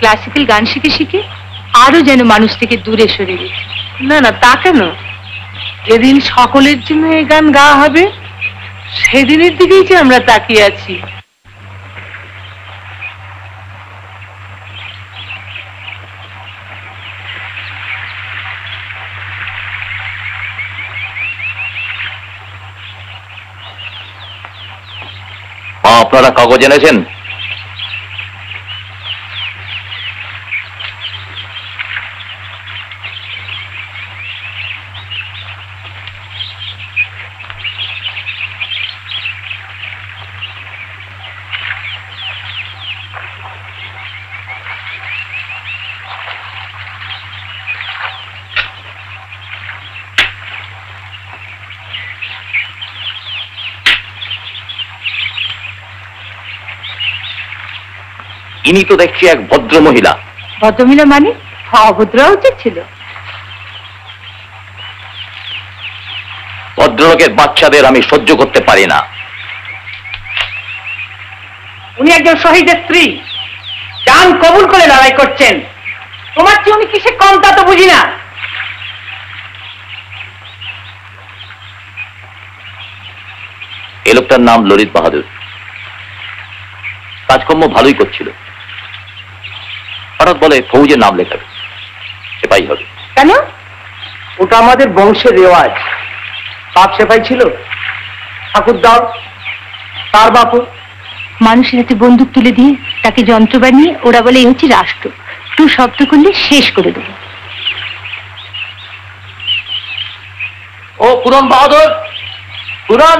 Classical গান শিখে শিখে আরো যেন মানুষ থেকে দূরে সরে গেছে। না না, তা কেন? যেদিন সকলের জন্য এই গান গাওয়া হবে সেদিনের দিকেই যে আমরা তাকিয়ে আছি। আপনারা কাগজ এনেছেন? ইনি তো দেখছি এক ভদ্র মহিলা। ভদ্রমহিলা মানে অভদ্র উচিত ছিল। ভদ্রলোকের বাচ্চাদের আমি সহ্য করতে পারি না। উনি একজন শহীদের স্ত্রী, জান কবুল করে লড়াই করছেন। তোমার চেয়ে উনি কিসে কম তা তো বুঝি না। এই লোকটার নাম ললিত বাহাদুর। কাজকর্ম ভালোই করছিল, হঠাৎ বলে ফৌজের নাম লেখাবে, সেপাই হবে। কেন? ওটা আমাদের বংশের রেওয়াজ। বাপ সেপাই ছিল, ঠাকুরদাও তার বাপও মানুষের হাতে বন্দুক তুলে দিয়ে তাকে যন্ত্র বানিয়ে ওরা বলে এই হচ্ছে রাষ্ট্র, টু শব্দ করলে শেষ করে দেবো। ও পুরন বাহাদুর, পুরন।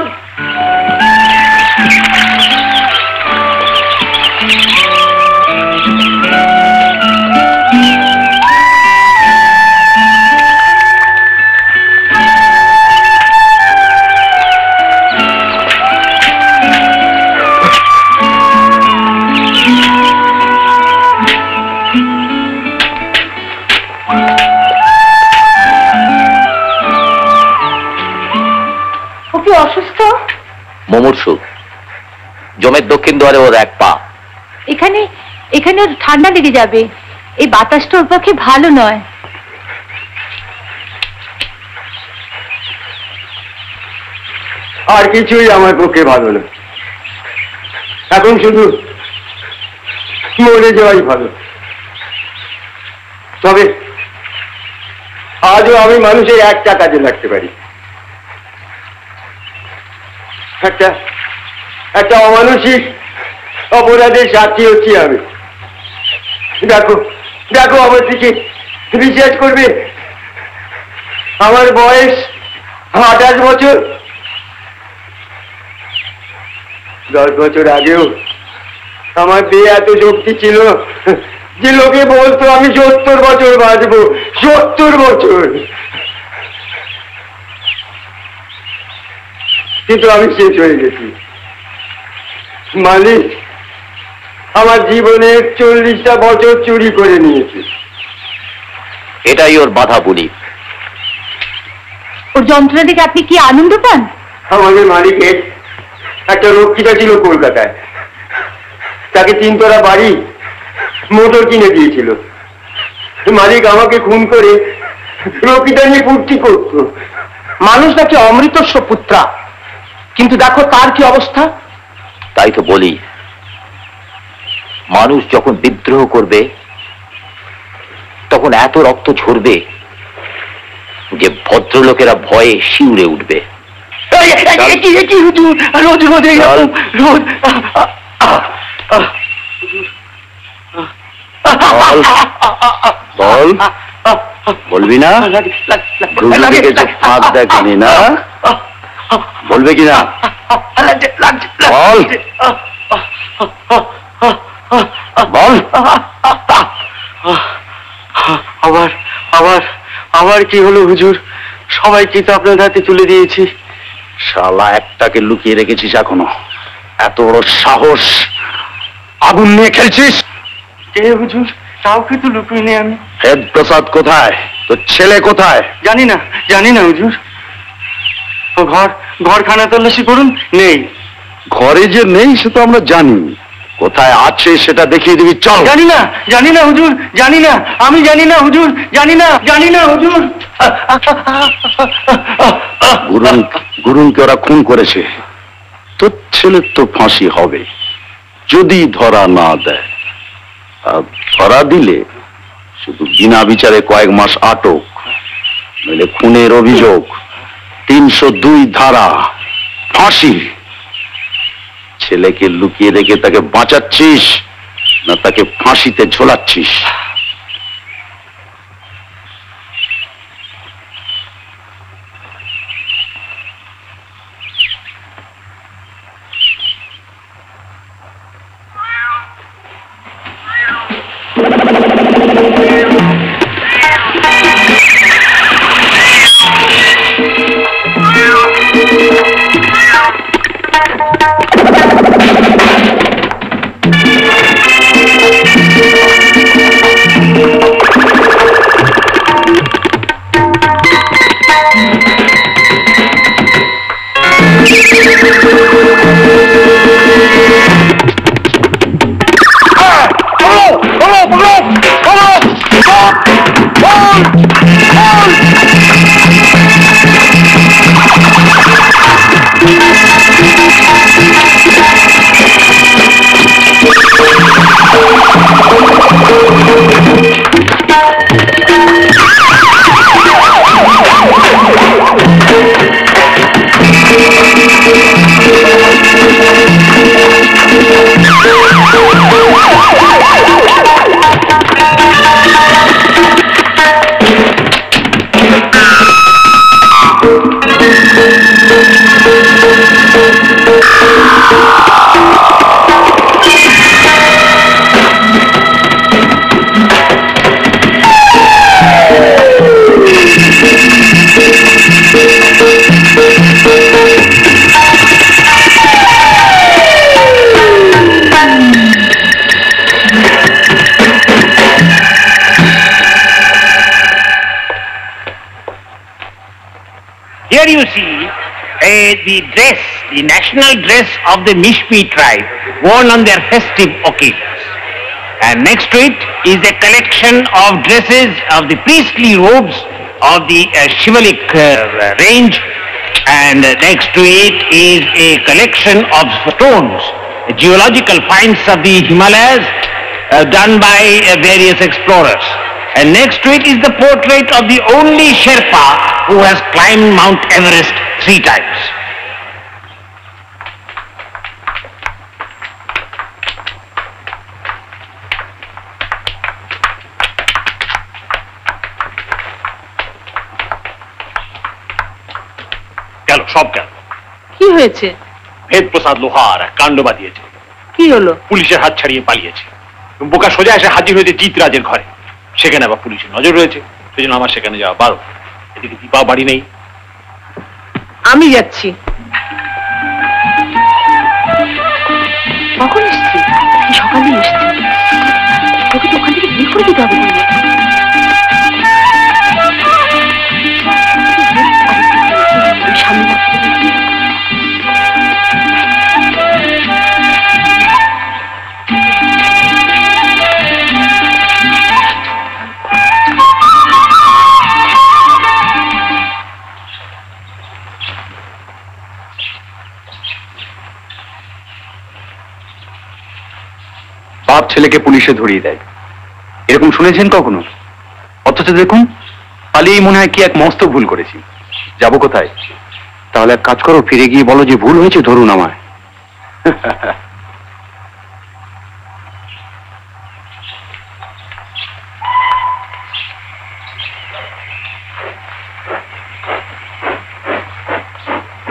অসুস্থ? মুমূর্ষু, জমের দক্ষিণ দুয়ারে ওর এক পা। এখানে এখানে ওর ঠান্ডা লেগে যাবে, এই বাতাসটা ওর পক্ষে ভালো নয়। আর কিছুই আমার পক্ষে ভালো না, এখন শুধু মরে যাওয়াই ভালো। তবে আজও আমি মানুষের একটা কাজে লাগতে পারি। একটা অমানসিক অপরাধের সাক্ষী হচ্ছি আমি। দেখো দেখো আমার দিকে, বিশ্বাস করবে আমার বয়স 28 বছর। 10 বছর আগেও আমার দেহে এত শক্তি ছিল যে লোকে বলতো আমি 70 বছর বাঁচবো, 70 বছর। কিন্তু আমি শেষ হয়ে গেছি। মালিক আমার জীবনের 40টা বছর চুরি করে নিয়েছে। এটাই ওর বাধা বলি। ওর যন্ত্রণা দেখে আপনি কি আনন্দ পান? আমাদের মালিকের একটা রক্ষিতা ছিল কলকাতায়, তাকে 3 তলা বাড়ি, মোটর কিনে দিয়েছিল। মালিক আমাকে খুন করে রক্ষিতা নিয়ে ফুর্তি করত। মানুষ নাকি অমৃতস্ব পুত্রা, কিন্তু দেখো তার কি অবস্থা। তাই তো বলি, মানুষ যখন বিদ্রোহ করবে তখন এত রক্ত ঝরবে যে ভদ্রলোকেরা ভয়ে শিউরে উঠবে। রোজ রোজ রোজ বল, বলবি না? ফাঁক দেখনি না, বলবে কিনা বল, বল। আবার আবার আবার কি হলো হুজুর? সবাইকে তো আপনার হাতে তুলে দিয়েছি। শালা একটাকে লুকিয়ে রেখেছিস এখনো? এত বড় সাহস, আগুন নিয়ে খেলছিস? কে হুজুর? কাউকে তো লুকিয়ে নেই আমি। হেদ প্রসাদ কোথায়? তোর ছেলে কোথায়? জানি না, জানি না হুজুর। ও ঘরখানা তল্লাশি করুন, নেই। ঘরে যে নেই সে তো আমরা জানি, কোথায় আছে সেটা দেখিয়ে দিবি। চল। জানি না, জানি না হুজুর, জানি না, আমি জানি না হুজুর, জানি না, জানি না হুজুর। গুরুকে ওরা খুন করেছে, তোর ছেলের তো ফাঁসি হবে যদি ধরা না দেয়। আর ধরা দিলে শুধু বিনা বিচারে কয়েক মাস আটক, নইলে খুনের অভিযোগ, 302 ধারা, ফাঁসি। ছেলেকে লুকিয়ে রেখে তাকে বাঁচাচ্ছিস না তাকে ফাঁসিতে ঝোলাচ্ছিস? Here you see the dress, the national dress of the Mishmi tribe, worn on their festive occasions. And next to it is a collection of dresses of the priestly robes of the chivalric range, and next to it is a collection of stones, geological finds of the Himalayas done by various explorers. And next to it is the portrait of the only Sherpa who has climbed Mount Everest 3 times. গেল, সব গেল। কি হয়েছে? ভেদ প্রসাদ লোহার কাণ্ড বাঁধিয়েছে। কি হলো? পুলিশের হাত ছাড়িয়ে পালিয়েছে। বোকা সোজা এসে হাজির হয়েছে জিতরাজের ঘরে। সেখানে আবার পুলিশের নজর রয়েছে, সেই জন্য আমার সেখানে যাওয়া বারো। এদিকে দীপাও বাড়ি নেই। আমি যাচ্ছি। কখন এসছি? সকালে এসছি। তোকে তো ওখান থেকে বের করে দিতে হবে। সামনে বাপ ছেলেকে পুলিশে ধরিয়ে দেয়, এরকম শুনেছেন কখনো? অথচ দেখুন, পালিয়েই মনে হয় কি এক মস্ত ভুল করেছি। যাব কোথায়? তাহলে এক কাজ করো, ফিরে গিয়ে বলো যে ভুল হয়েছে, ধরুন আমায়।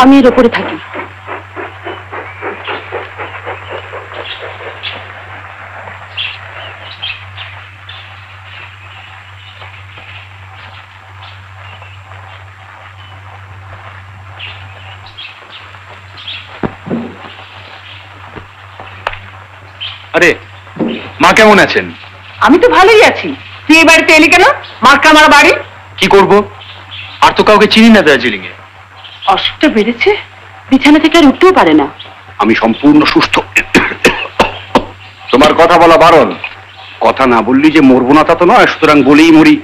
আমি এর ওপরে থাকি। আরে মা কেমন আছেন? আমি তো ভালোই আছি। তুই এই বাড়িতে এলি কেন? মার্কা আমার বাড়ি। কি করব, আর তো কাউকে চিনি না দার্জিলিং এ। অসুখটা বেড়েছে, বিছানা থেকে আর উঠতেও পারে না। আমি সম্পূর্ণ সুস্থ। তোমার কথা বলা বারণ। কথা না বললি যে মরবো না তা তো নয়, সুতরাং বলেই মরি।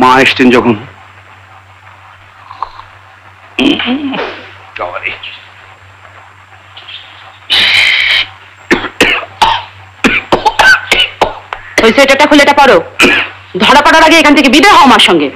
মা এসছেন যখন। ওই সোয়েটারটা খুলে এটা পরো। ধরা পড়ার আগে এখান থেকে বিদায় হও আমার সঙ্গে।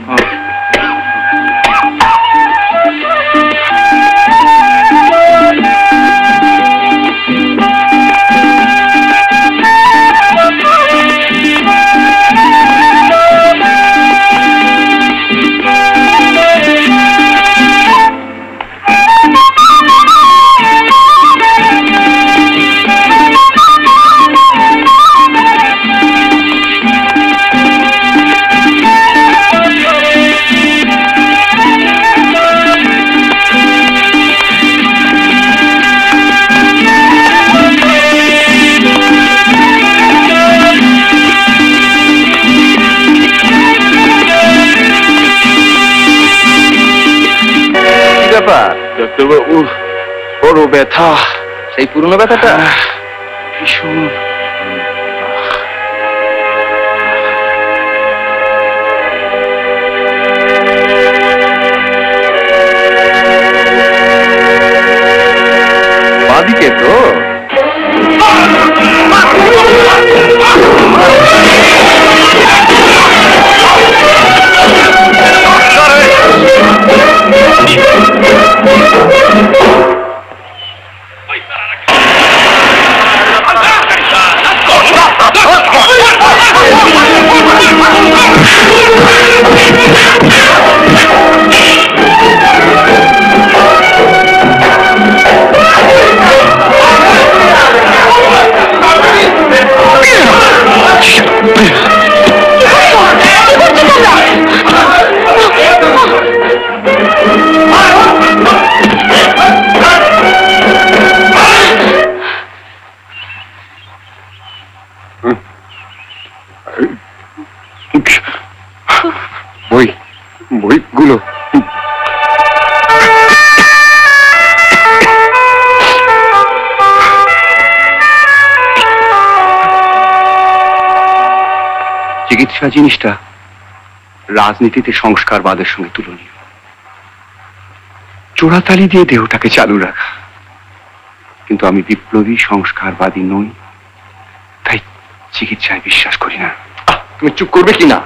ডাক্তারবাবু, বড় ব্যথা। সেই পুরনো ব্যথাটা? ভীষণ। বাদিকে তো? চিকিৎসা জিনিসটা রাজনীতিতে সংস্কারবাদের সঙ্গে তুলনীয়। চোরাতালি দিয়ে দেহটাকে চালু রাখা। কিন্তু আমি বিপ্লবী সংস্কারবাদী নই, তাই চিকিৎসায় বিশ্বাস করি না। তুমি চুপ করবে কি না?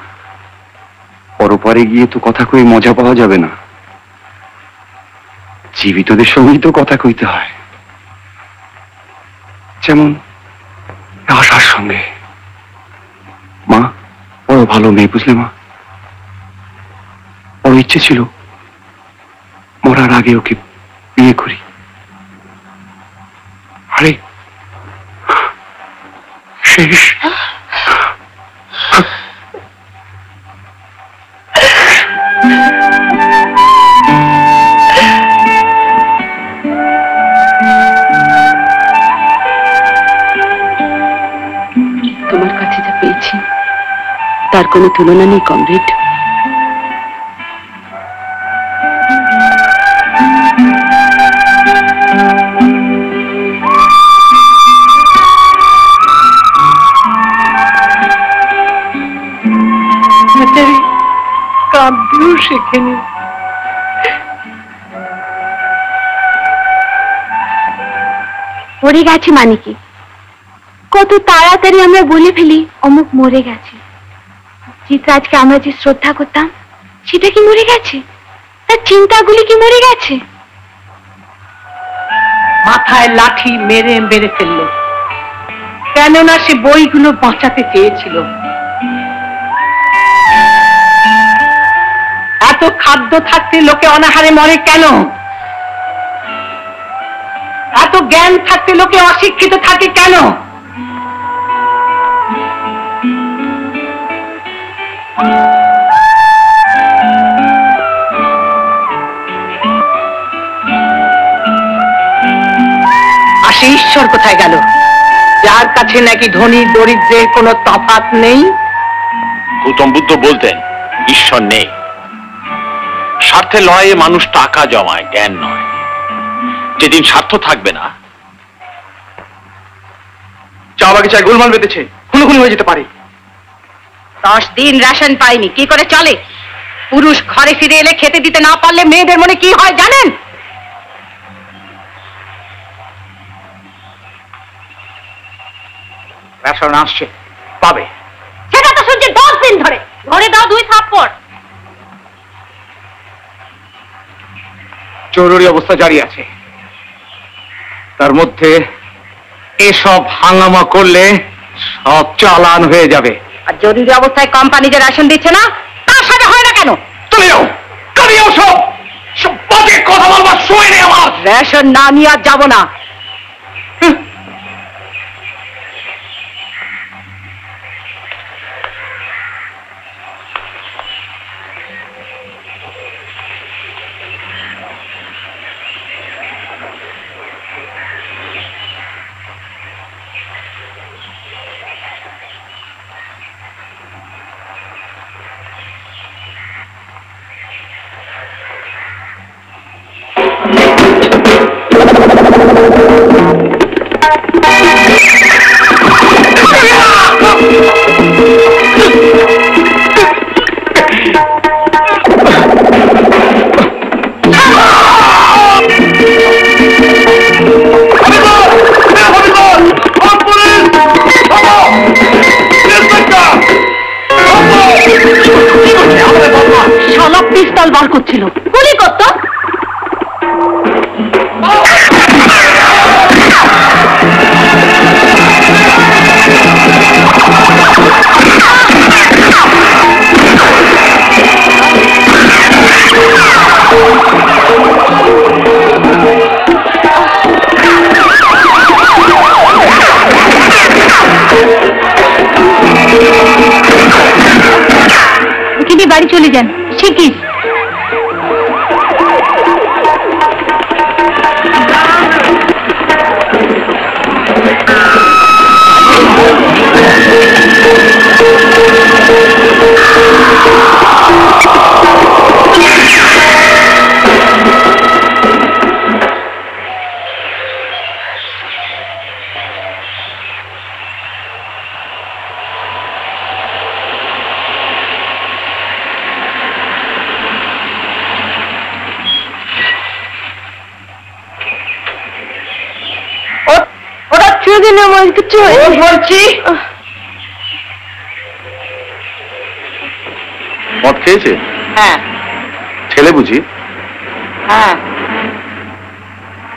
পরপারে গিয়ে তো কথা কয়ে মজা পাওয়া যাবে না, জীবিতদের সঙ্গেই তো কথা কইতে হয়। যেমন আশার সঙ্গে। মা বড় ভালো মেয়ে, বুঝলে মা? ওর ইচ্ছে ছিল মরার আগে ওকে বিয়ে করি। আরে শেষ। তোমার কাছে যা পেয়েছি তার কোনো তুলনা নেই কমরেড। কাঁদতেও শেখেনি। মরে গেছে মানে কি? কত তাড়াতাড়ি আমরা বলে ফেলি অমুক মরে গেছে। চিত্রাজকে আমরা যে শ্রদ্ধা করতাম সেটা কি মরে গেছে? তার চিন্তাগুলি কি মরে গেছে? মাথায় লাঠি মেরে মেরে ফেললো, কেননা সে বইগুলো বাঁচাতে চেয়েছিল। এত খাদ্য থাকতে লোকে অনাহারে মরে কেন? এত জ্ঞান থাকতে লোকে অশিক্ষিত থাকে কেন? আর সেই ঈশ্বর কোথায় গেল, যার কাছে নাকি ধনী দরিদ্রের কোনো তফাৎ নেই? গৌতম বুদ্ধ বলতেন ঈশ্বর নেই। স্বার্থের লড়াইয়ে মানুষ টাকা জমায়, জ্ঞান নয়। যেদিন স্বার্থ থাকবে না, চা বাগিচায় গোলমাল বেঁধেছে, খুনোখুনি হয়ে যেতে পারে। 10 দিন রেশন পাইনি, কি করে চলে? পুরুষ ঘরে ফিরে এলে খেতে দিতে না পারলে মেয়েদের মনে কি হয় জানেন? রেশন আসছে, পাবে। সেটা তো শুনছি 10 দিন ধরে। ধরে দাও 2 থাপ্পড়। জরুরি অবস্থা জারি আছে, তার মধ্যে এসব হাঙ্গামা করলে সব চালান হয়ে যাবে। আর জরুরি অবস্থায় কোম্পানি যে রেশন দিচ্ছে না, তার সাথে হয় না কেন? তুমিও সব সব বাজে কথা বলবার সময় নেই আমার। রেশন না নিয়ে আর যাবো না। শালা পিস্তল বার করছিল, গুলি করতো। বাড়ি চলে যান, শিখিস। যদি না আমার কিছু বলছি মদ খেয়েছে? হ্যাঁ ছেলে বুঝি? হ্যাঁ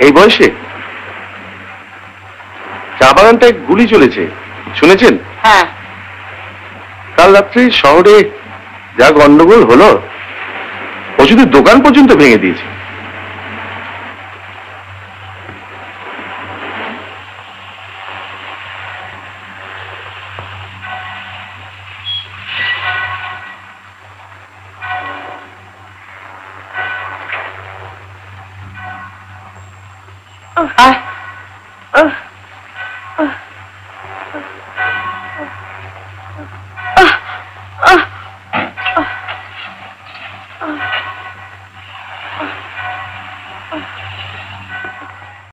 এই বয়সে? চা বাগানটায় গুলি চলেছে, শুনেছেন? হ্যাঁ কাল রাত্রে শহরে যা গন্ডগোল হলো, ও শুধু দোকান পর্যন্ত ভেঙে দিয়েছে। আহ